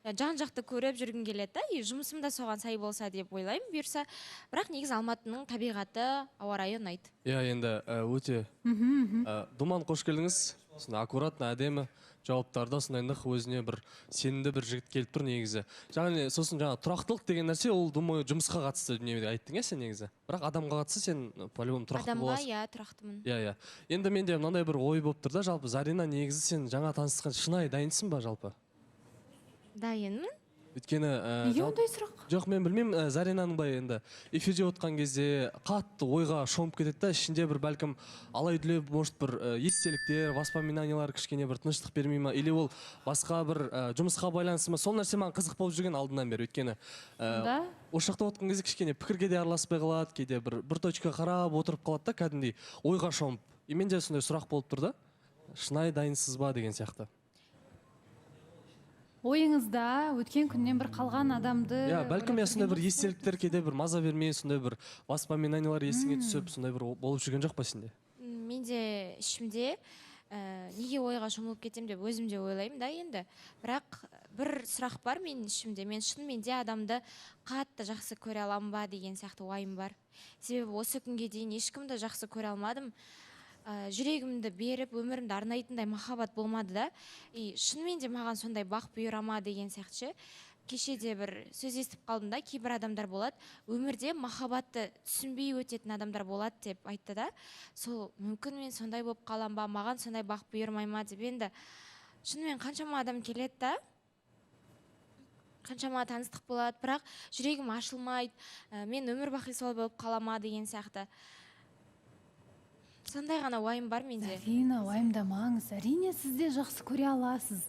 жан жақты көріп жүргім келеді да, и жұмысым да соған сай болса деп ойлаймын бұйырса. Бірақ негізі Алматының табиғаты, ауа райы ұнайды. Иә, енді өте Думан, қош келдіңіз. Аккуратно, әдемі жауаптарда сондай өзіне бір сенімді бір жігіт келіп тұр негізі. Жаңа сосын тұрақтылық деген нәрсе, ол думаю жұмысқа қатысты дүниеде айттың сен негізі. Бірақ адамға қатысты сен по-любому тұрақты боласың. Адамға, иә, тұрақтымын. Иә. Енді менде мынандай бір ой болып тұр да, жалпы Зарина, негізі сен жаңа танысқан шынайы дайынсың ба жалпы? Дайынмын. Өйткені неге ондай сұрақ? Жоқ, мен білмеймін, Заринаның былай енді эфирде отқан кезде қатты ойға шомып кетеді да, ішінде бір бәлкім алай-дүлей, может бір естеліктер, воспоминаниялар кішкене бір тыныштық бермей ма, или ол басқа бір жұмысқа байланысты ма, сол нәрсе маған қызық болып жүрген алдынан бері. Өйткені осы жақта отқан кезде кішкене пікірге де араласпай қалады, кейде бір точка қарап отырып қалады да, кәдімгідей ойға шомып. И менде сондай сұрақ болып тұр да, шынайы дайынсыз ба деген сияқты. Ойыңызда өткен күннен бір қалған адамды... Бәлкім сондай бір естеліктер кейде бір маза бермей, сондай бір воспоминаниялар есіңе түсіп, сондай бір болып жүрген жоқ па сенде? Менде ішімде неге ойға шомылып кетем деп өзім де ойлаймын да енді. Бірақ бір сұрақ бар менің ішімде. Мен шынымен де адамды қатты жақсы көре аламын ба деген сияқты ойым бар. Себебі осы күнге дейін ешкімді жақсы көре алмадым. Жүрегімді беріп, өмірімді арнайтындай махаббат болмады да. И шынымен де маған сондай бақ бұйыра ма деген сияқты. Кешеде бір сөз естіп қалдым да, кейбір адамдар болады, өмірде махаббатты түсінбей өтетін адамдар болады деп айтты да. Сол мүмкін мен сондай болып қалам ба, маған сондай бақ бұйырмай ма деп. Енді шынымен қаншама адам келеді да, қаншама таныстық болады, бірақ жүрегім ашылмайды, мен өмір бақи солай болып қалама деген сияқты. Сондай ғана уайым бар менде. Зарина, уайымдамаңыз. Әрине сізде жақсы көре аласыз.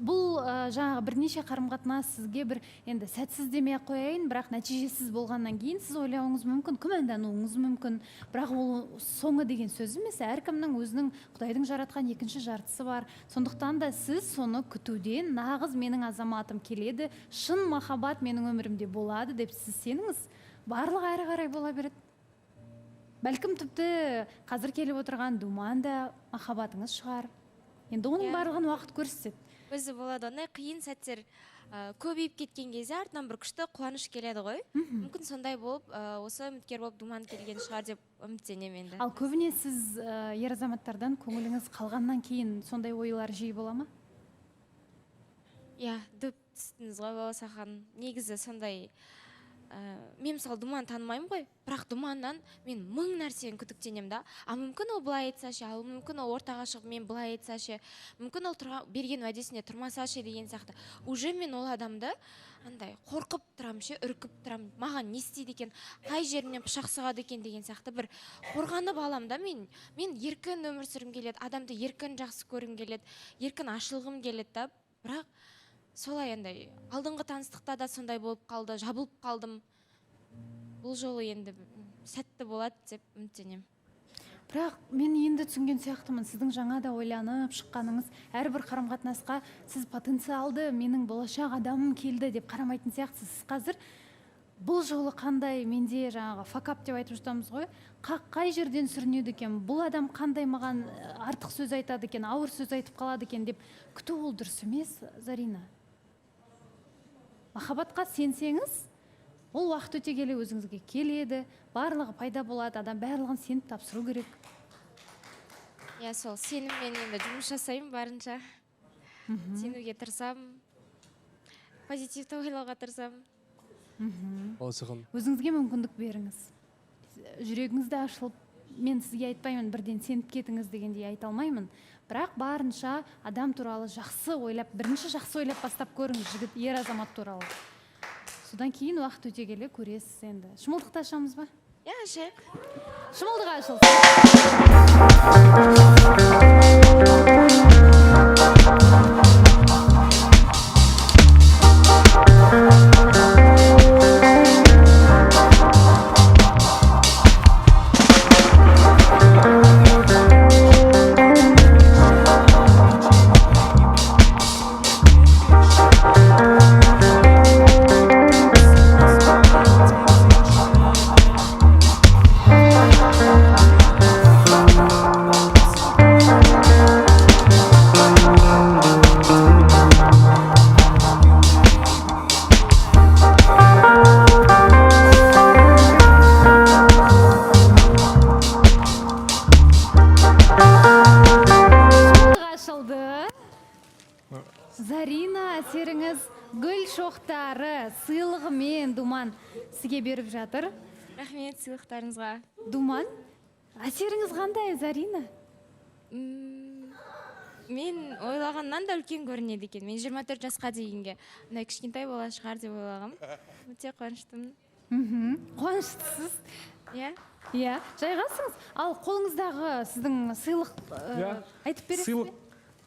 Бұл жаңағы бірнеше қарым-қатынас сізге бір енді сәтсіз демей қояйын, бірақ нәтижесіз болғаннан кейін сіз ойлауыңыз мүмкін, күмәндануыңыз мүмкін. Бірақ ол соңы деген сөз емес, әркімнің өзінің Құдайдың жаратқан екінші жартысы бар. Сондықтан да сіз соны күтуден, нағыз менің азаматым келеді, шын махаббат менің өмірімде болады деп сіз сеніңіз, барлығы әрі қарай бола береді. Бәлкім тіпті қазір келіп отырған Думан да махаббатыңыз шығар. Енді оның барлығын уақыт көрсетеді. Өзі болады, ондай қиын сәттер көбейіп кеткен кезде артынан бір күшті қуаныш келеді ғой. Мүмкін сондай болып, осы үміткер болып Думан келген шығар деп үміттенемін енді. Ал көбіне сіз ер азаматтардан көңіліңіз қалғаннан кейін сондай ойлар жиі бола ма? Иә, дөп түстіңіз ғой Баласахан. Негізі сондай мен мысалы Думан танымаймын ғой, бірақ Думаннан мен мың нәрсені күдіктенем да. Мүмкін ол былай айтсашы, мүмкін ол ортаға шығып мен былай айтсашы, мүмкін ол берген уәдесіне тұрмасашы деген сияқты. Уже мен ол адамды андай қорқып тұрам, үркіп тұрам, маған не істейді екен, қай жерімнен пышақ сұғады екен деген сияқты бір қорғанып алам да. Мен еркін өмір сүргім келеді, адамды еркін жақсы көргім келеді, еркін ашылғым келеді да. Бірақ солай андай алдыңғы таныстықта да сондай болып қалды, жабылып қалдым. Бұл жолы енді сәтті болады деп үміттенемін. Бірақ мен енді түсінген сияқтымын, сіздің жаңа да ойланып шыққаныңыз, әрбір қарым-қатынасқа сіз потенциалды менің болашақ адамым келді деп қарамайтын сияқтысыз. Сіз қазір бұл жолы қандай, менде жаңағы факап деп айтып жатамыз ғой, қай жерден сүрінеді екен, бұл адам қандай маған артық сөз айтады екен, ауыр сөз айтып қалады екен деп күту ол дұрыс емес, Зарина. Махаббатқа сенсеңіз, ол уақыт өте келе өзіңізге келеді, барлығы пайда болады, адам барлығын сеніп тапсыру керек. Иә, сол сеніммен енді жұмыс жасаймын барынша. Сенуге тырысам, позитивті ойлауға тырысам. Өзіңізге мүмкіндік беріңіз. Жүрегіңізді ашылып, мен сізге айтпаймын бірден сеніп кетіңіз дегендей айта алмаймын. Бірақ барынша адам туралы жақсы ойлап, бірінші жақсы ойлап бастап көріңіз жігіт, ер азамат туралы. Содан кейін уақыт өте келе көресіз енді. Шымылдықты ашамыз ба? Иә, ашайық. Шымылдық Зарина, әсеріңіз гүл шоқтары сыйлығымен Думан сізге беріп жатыр. Рахмет сыйлықтарыңызға. Думан, әсеріңіз қандай, Зарина? Мен ойлағаннан да үлкен көрінеді екен. Мен 24 жасқа дейінге мындай кішкентай бала шығар деп ойлағам. Өте қуаныштымын. Қуаныштысыз. Иә. Иә, жайғасыңыз. Ал қолыңыздағы сіздің сыйлық айтып бересіз Сыйлық бе?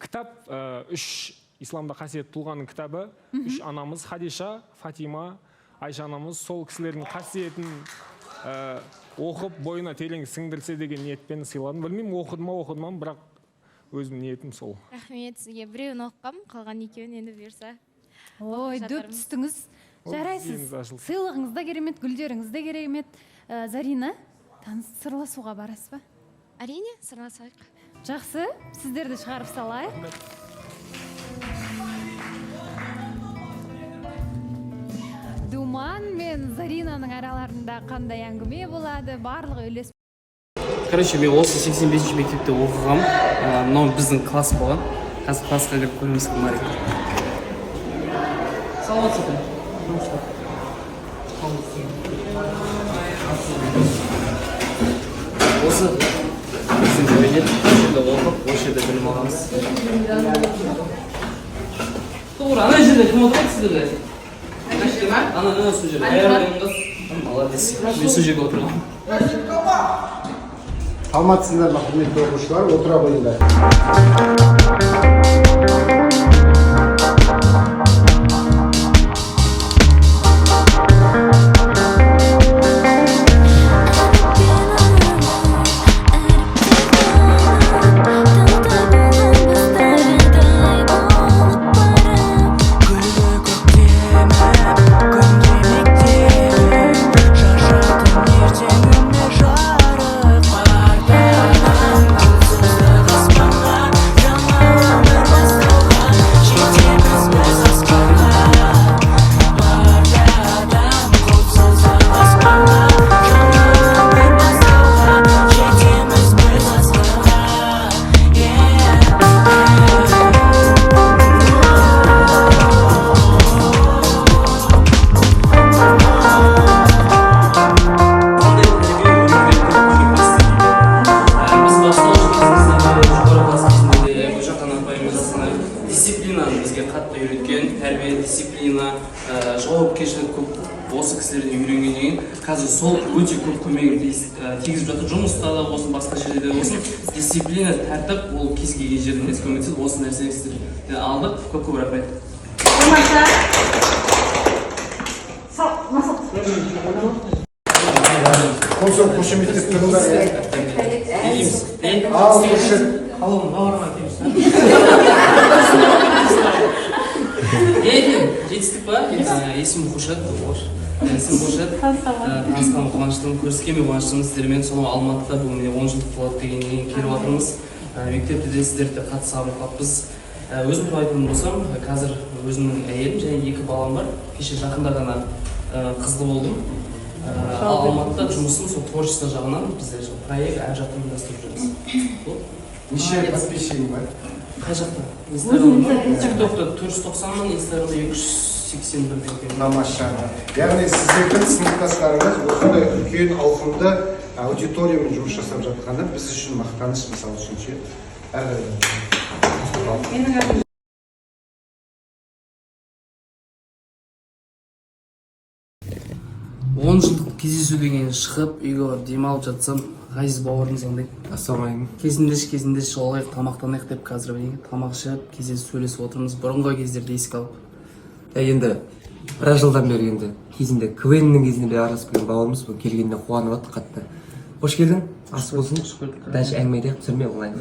кітап, 3 исламда қасиетті тұлғаның кітабы. 3 анамыз Хадиша, Фатима, Айша анамыз сол кісілердің қасиетін оқып, бойына терең сіңдірсе деген ниетпен сыйладым. Білмеймін, оқыдым ма, бірақ өзім ниетім сол. Рахмет сізге. Біреуін оқығам, қалған екеуін енді бұйырса. Ой, дөп түстіңіз. Жарайсыз. Сыйлығыңыз да керемет, гүлдеріңіз де керемет. Зарина, сырласуға барасыз ба? Әрине, сырласайық. Жақсы, сіздерді шығарып салайық. Думан мен Заринаның араларында қандай әңгіме болады, барлығы үйлес. Короче, мен осы 85-ші мектепте оқығам. Мынау біздің класс болған. Қазір классқа кіріп көреміз кімдер. Саламатсыз ба? Осы біздің кабинет, осы жерде оқып, осы жерде білім аламыз. Тоғыр, ана жерде кім отырады сіздерде? Ана сол жерде. Аяғын қыз. Молодец. Мен сол жерге отырғам. Саламатсыздар ма, құрметті оқушылар, отыра қойыңдар. Дисциплинаны бізге қатты үйреткен, тәрбие, дисциплина, жауапкершілік көп осы кісілерден үйренгеннен кейін қазір сол өте көп көмегін тигізіп жатыр. Жұмыста да болсын, басқа жерде де болсын, дисциплина, тәртіп ол кез келген жерден тез көмектеседі. Осы нәрсені сіздерден алдық. Көп рахмет. Қосып қошеметтеп тұрыңдар. Ал, қошет. Жетістік па? Есімім Қошет. Танысқан қуаныштымын, көріскенмен қуаныштымын сіздермен. Сонау Алматыда бұл міне 10 жылдық болады дегеннен кейін келіп жатырмыз. Мектепте де сіздерді қатыса алыппыз. Өзім туралы айтатын болсам, қазір өзімнің әйелім және 2 балам бар. Кеше жақында ғана қызды болдым. Ал Алматыда жұмысым сол творчество жағынан біздер проект әр жақтан ұйымдастырып жүрміз. Неше подписчигің бар? Қай жақта? Инстаграмда, ТикТокта 490 мың, Инстаграмда 281 екен. Тамаша. Яғни сіздердің сыныптастарыңыз осындай үлкен ауқымды аудиториямен жұмыс жасап жатқаны біз үшін мақтаныш, мысалы үшін ше. Менің 10 жылдық кездесу деген шығып, үйге барып демалып жатсам, ғазиз бауырымыз андай. Ассалаумағалейкум. Кезіндеш олайық тамақтанайық деп қазір тамақ ішіп, кездесіп сөйлесіп отырмыз. Бұрынғы кездерді еске алып. Енді біраз жылдан бері енді кезінде КВН-нің кезінде бері араласып келген бауырымыз бұл келгеніне қуанып жатыр қатты. Қош келдің. Ас болсын. Даже әңгіме де түсірме олай.